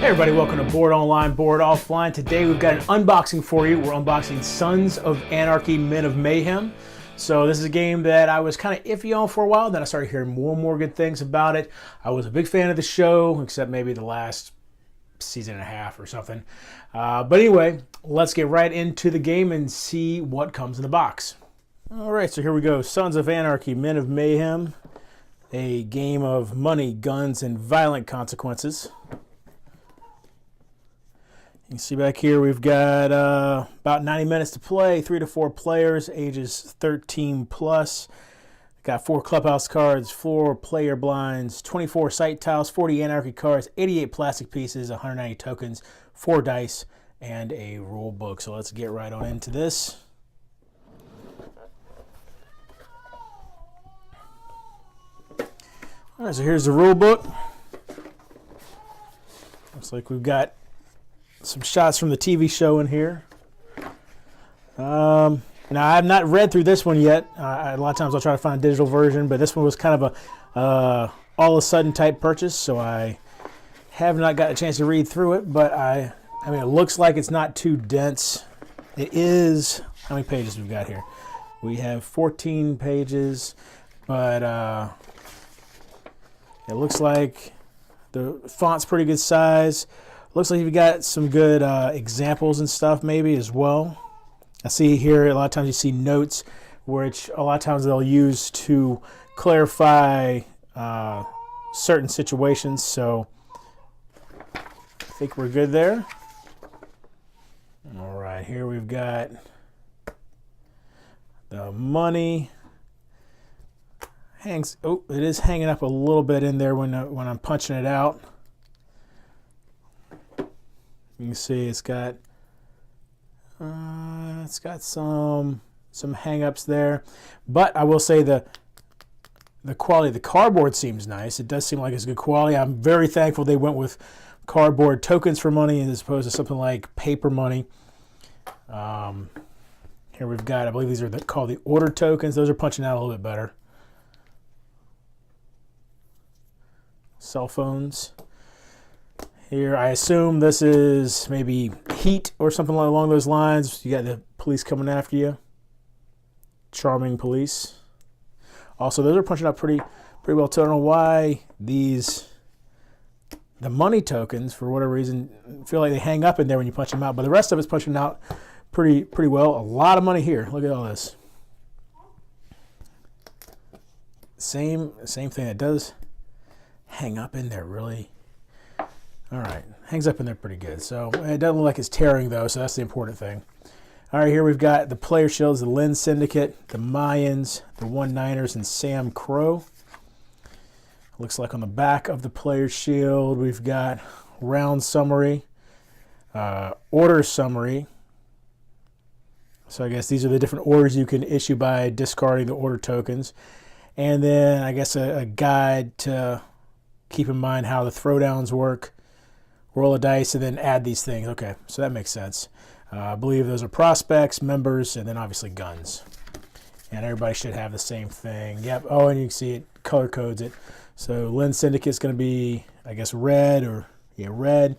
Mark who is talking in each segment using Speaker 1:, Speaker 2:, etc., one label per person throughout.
Speaker 1: Hey everybody, welcome to Board Online, Board Offline. Today we've got an unboxing for you. We're unboxing Sons of Anarchy, Men of Mayhem. So this is a game that I was kind of iffy on for a while, then I started hearing more and more good things about it. I was a big fan of the show, except maybe the last season and a half or something. But anyway, let's get right into the game and see what comes in the box. Alright, so here we go. Sons of Anarchy, Men of Mayhem. A game of money, guns, and violent consequences. You can see back here we've got about 90 minutes to play, 3 to 4 players, ages 13 plus. Got 4 clubhouse cards, 4 player blinds, 24 site tiles, 40 anarchy cards, 88 plastic pieces, 190 tokens, 4 dice, and a rule book. So let's get right on into this. All right, so here's the rule book. Looks like we've got some shots from the TV show in here. Now, I have not read through this one yet. A lot of times I'll try to find a digital version, but this one was kind of a all-of-a-sudden type purchase, so I have not got a chance to read through it, but I mean, it looks like it's not too dense. It is, how many pages we've got here? We have 14 pages, but it looks like the font's pretty good size. Looks like you've got some good examples and stuff maybe as well. I see here a lot of times you see notes, which a lot of times they'll use to clarify certain situations. So I think we're good there. All right, here we've got the money. Oh, it is hanging up a little bit in there when I'm punching it out. You can see it's got some hang-ups there, but I will say the quality of the cardboard seems nice. It does seem like it's good quality. I'm very thankful they went with cardboard tokens for money as opposed to something like paper money. Here we've got, I believe these are called the order tokens. Those are punching out a little bit better. Cell phones. Here, I assume this is maybe heat or something along those lines. You got the police coming after you. Charming police. Also, those are punching out pretty well too. I don't know why the money tokens, for whatever reason, feel like they hang up in there when you punch them out. But the rest of it's punching out pretty well. A lot of money here. Look at all this. Same thing. It does hang up in there really. All right, hangs up in there pretty good. So it doesn't look like it's tearing though, so that's the important thing. All right, here we've got the player shields, the Lynn Syndicate, the Mayans, the 1-9ers, and Sam Crow. Looks like on the back of the player shield, we've got round summary, order summary. So I guess these are the different orders you can issue by discarding the order tokens. And then I guess a guide to keep in mind how the throwdowns work. Roll a dice and then add these things. Okay, so that makes sense. I believe those are prospects, members, and then obviously guns. And everybody should have the same thing. Yep. Oh, and you can see it color codes it. So Lynn Syndicate is going to be, I guess, red or red.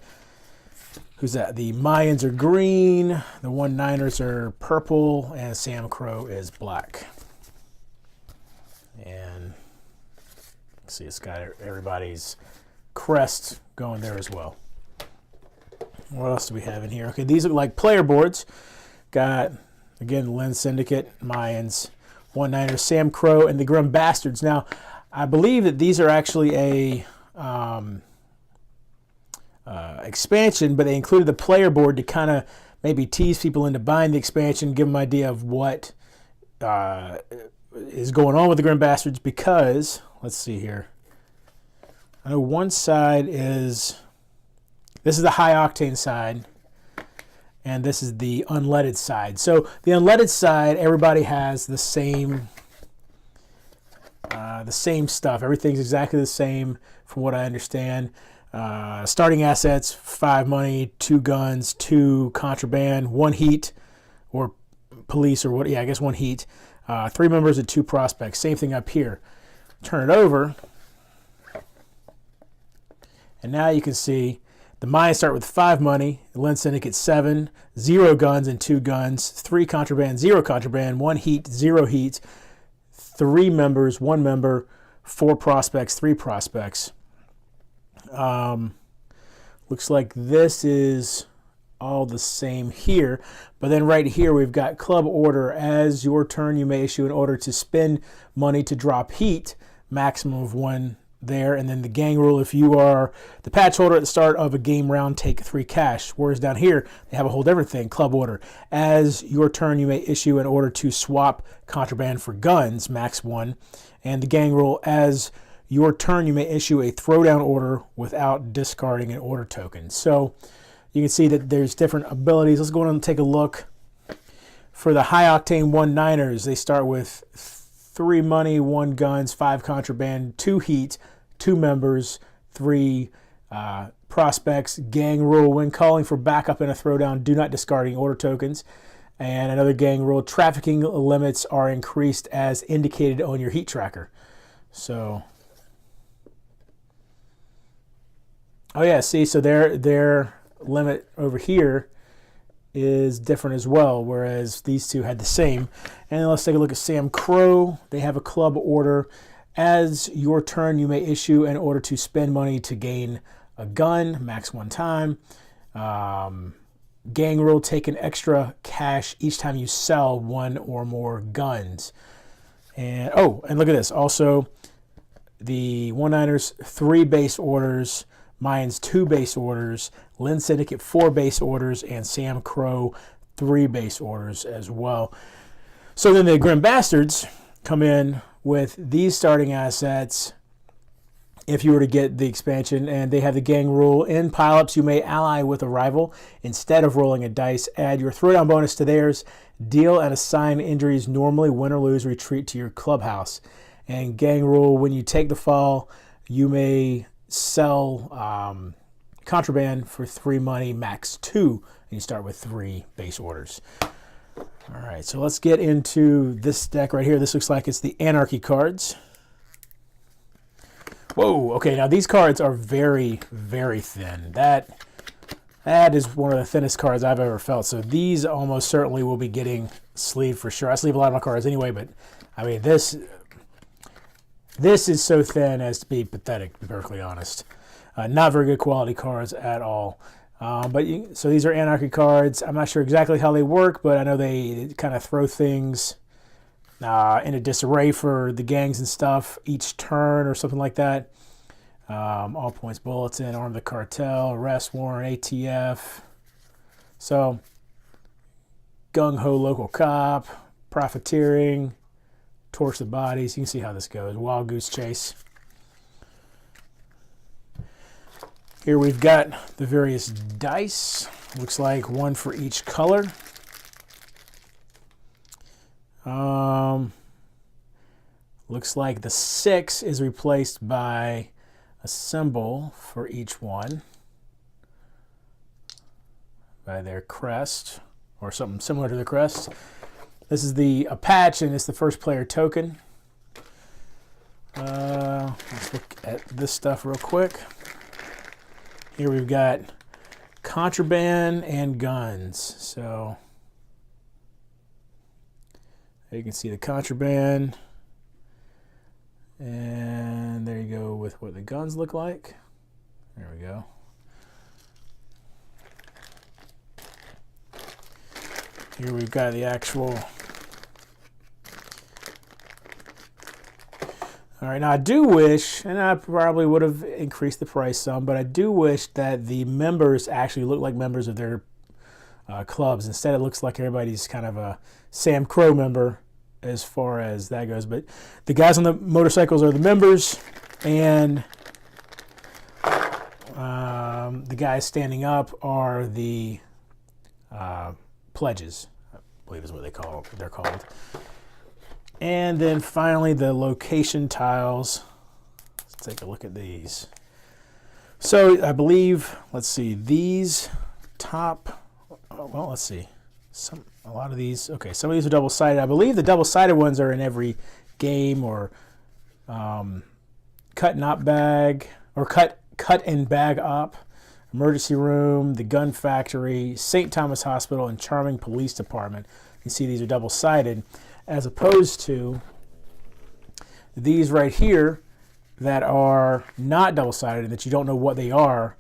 Speaker 1: Who's that? The Mayans are green. The 1-9ers are purple, and Sam Crow is black. And see, it's got everybody's crest going there as well. What else do we have in here? Okay, these look like player boards. Got, again, Lynn Syndicate, Mayans, 1-9ers, Sam Crow, and the Grim Bastards. Now, I believe that these are actually a expansion, but they included the player board to kind of maybe tease people into buying the expansion, give them an idea of what is going on with the Grim Bastards, because, let's see here. I know one side is, this is the high octane side, and this is the unleaded side. So the unleaded side, everybody has the same stuff. Everything's exactly the same from what I understand. Starting assets, 5 money, 2 guns, 2 contraband, 1 heat, or police, or what? Yeah, I guess 1 heat. 3 members and 2 prospects. Same thing up here. Turn it over, and now you can see The Mayans start with 5 money. Lynn Syndicate 7, 0 guns and 2 guns, 3 contraband, 0 contraband, 1 heat, 0 heat, 3 members, 1 member, 4 prospects, 3 prospects. Looks like this is all the same here, but then right here we've got club order. As your turn, you may issue an order to spend money to drop heat, maximum of 1 there. And then the gang rule: if you are the patch holder at the start of a game round, take 3 cash. Whereas down here they have a whole different thing. Club order: as your turn, you may issue an order to swap contraband for guns, max 1. And the gang rule: as your turn, you may issue a throwdown order without discarding an order token. So you can see that there's different abilities. Let's go on and take a look. For the high octane 1-9ers, they start with 3 money, 1 guns, 5 contraband, 2 heat, 2 members, 3 prospects. Gang rule: when calling for backup in a throwdown, do not discarding order tokens. And another gang rule: trafficking limits are increased as indicated on your heat tracker. So, oh yeah, see, so their limit over here is different as well, whereas these two had the same. And then let's take a look at Sam Crow. They have a club order: as your turn, you may issue an order to spend money to gain a gun, max 1 time. Gang rule: take an extra cash each time you sell 1 or more guns. And oh, and look at this. Also, the 1-9ers, 3 base orders. Mayans, 2 base orders. Lynn Syndicate, 4 base orders. And Sam Crow, 3 base orders as well. So then the Grim Bastards come in with these starting assets if you were to get the expansion, and they have the gang rule: in pileups, you may ally with a rival. Instead of rolling a dice, add your throwdown bonus to theirs. Deal and assign injuries normally. Win or lose, retreat to your clubhouse. And gang rule: when you take the fall, you may sell contraband for 3 money, max 2, and you start with 3 base orders. All right, so let's get into this deck right here. This looks like it's the Anarchy cards. Whoa, okay, now these cards are very, very thin. That is one of the thinnest cards I've ever felt. So these almost certainly will be getting sleeved for sure. I sleeve a lot of my cards anyway, but I mean, this is so thin as to be pathetic, to be perfectly honest. Not very good quality cards at all. So these are Anarchy cards. I'm not sure exactly how they work, but I know they kind of throw things into disarray for the gangs and stuff each turn or something like that. All points bulletin, arm the cartel, arrest warrant, ATF. So gung-ho local cop, profiteering, torch the bodies. You can see how this goes. Wild goose chase. Here we've got the various dice. Looks like 1 for each color. Looks like the 6 is replaced by a symbol for each one, by their crest or something similar to the crest. This is a patch, and it's the first player token. Let's look at this stuff real quick. Here we've got contraband and guns. So you can see the contraband, and there you go with what the guns look like. There we go. Here we've got the actual. All right, now I do wish, and I probably would have increased the price some, but I do wish that the members actually look like members of their clubs. Instead, it looks like everybody's kind of a Sam Crow member as far as that goes. But the guys on the motorcycles are the members, and the guys standing up are the pledges, I believe is what they're called. And then finally, the location tiles. Let's take a look at these. So I believe, let's see, these top, well, let's see. A lot of these, okay, some of these are double-sided. I believe the double-sided ones are in every game, or cut and op bag, or cut and bag op. emergency room, the gun factory, St. Thomas Hospital, and Charming Police Department. You see these are double-sided, as opposed to these right here that are not double-sided and that you don't know what they are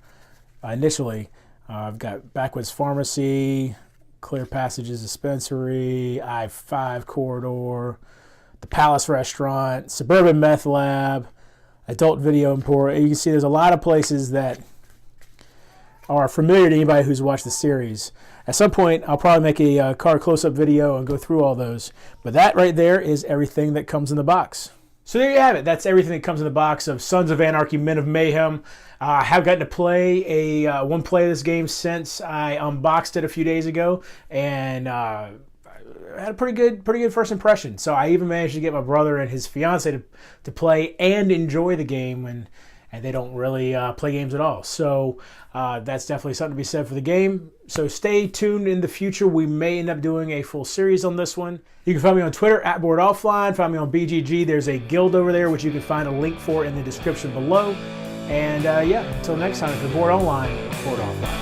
Speaker 1: initially. I've got Backwoods Pharmacy, Clear Passages Dispensary, I-5 Corridor, the Palace Restaurant, Suburban Meth Lab, Adult Video Emporium. You can see there's a lot of places that are familiar to anybody who's watched the series. At some point, I'll probably make a card close-up video and go through all those. But that right there is everything that comes in the box. So there you have it. That's everything that comes in the box of Sons of Anarchy, Men of Mayhem. I have gotten to play one play of this game since I unboxed it a few days ago, and I had a pretty good first impression. So I even managed to get my brother and his fiance to play and enjoy the game, and they don't really play games at all. So that's definitely something to be said for the game. So stay tuned in the future. We may end up doing a full series on this one. You can find me on Twitter at boredonlineboardoffline. Find me on BGG. There's a guild over there, which you can find a link for in the description below. And yeah, until next time, if you're bored online, bored offline.